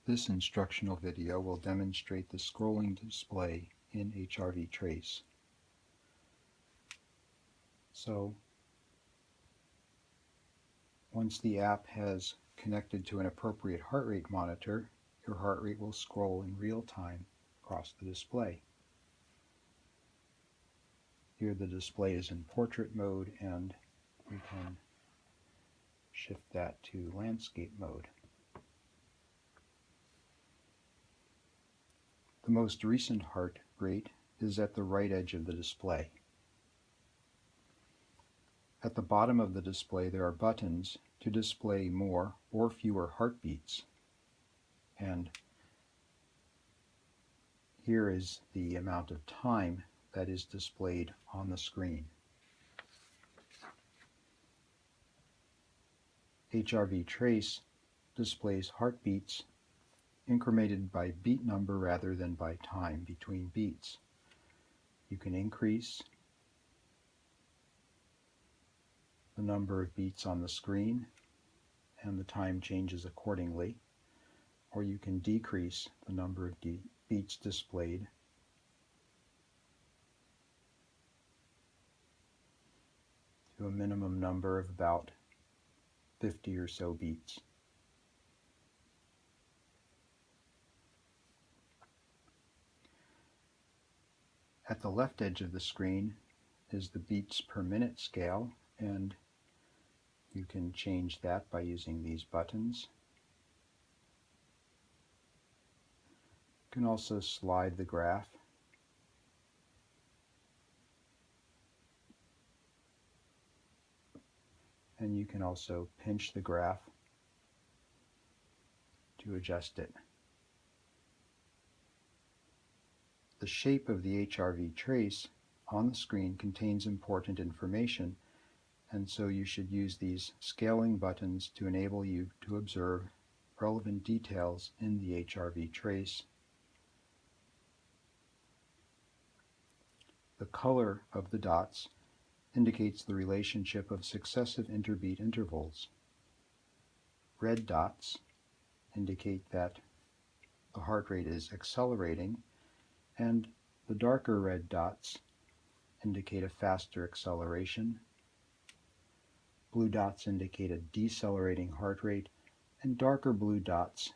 This instructional video will demonstrate the scrolling display in HRV Trace. So, once the app has connected to an appropriate heart rate monitor, your heart rate will scroll in real time across the display. Here the display is in portrait mode, and we can shift that to landscape mode. The most recent heart rate is at the right edge of the display. At the bottom of the display there are buttons to display more or fewer heartbeats. And here is the amount of time that is displayed on the screen. HRV Trace displays heartbeats incremented by beat number rather than by time between beats. You can increase the number of beats on the screen and the time changes accordingly, or you can decrease the number of beats displayed to a minimum number of about 50 or so beats. At the left edge of the screen is the beats per minute scale, and you can change that by using these buttons. You can also slide the graph. And you can also pinch the graph to adjust it. The shape of the HRV trace on the screen contains important information, and so you should use these scaling buttons to enable you to observe relevant details in the HRV trace. The color of the dots indicates the relationship of successive interbeat intervals. Red dots indicate that the heart rate is accelerating, and the darker red dots indicate a faster acceleration. Blue dots indicate a decelerating heart rate, and darker blue dots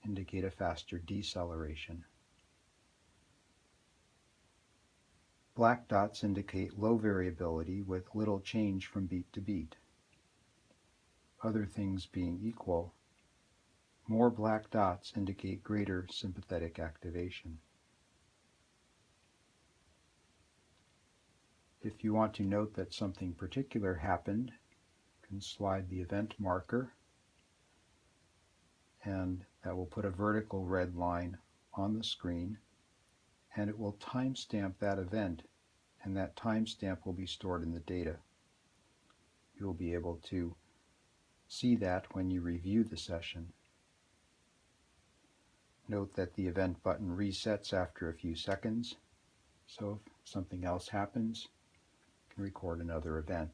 indicate a faster deceleration. Black dots indicate low variability with little change from beat to beat. Other things being equal, more black dots indicate greater sympathetic activation. If you want to note that something particular happened, you can slide the event marker, and that will put a vertical red line on the screen, and it will timestamp that event, and that timestamp will be stored in the data. You will be able to see that when you review the session. Note that the event button resets after a few seconds, so if something else happens, you can record another event.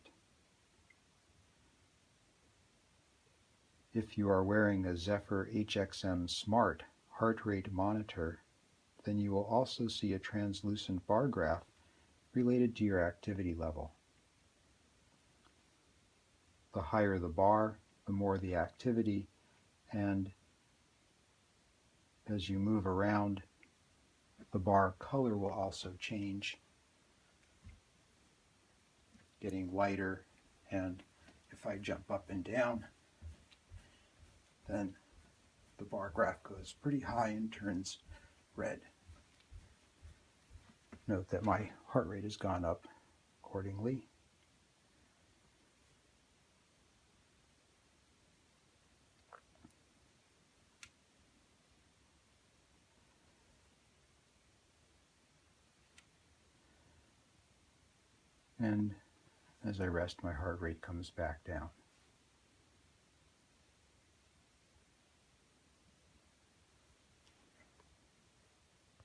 If you are wearing a Zephyr HXM Smart heart rate monitor, then you will also see a translucent bar graph related to your activity level. The higher the bar, the more the activity, and as you move around, the bar color will also change, getting lighter, and if I jump up and down, then the bar graph goes pretty high and turns red. Note that my heart rate has gone up accordingly. And as I rest, my heart rate comes back down.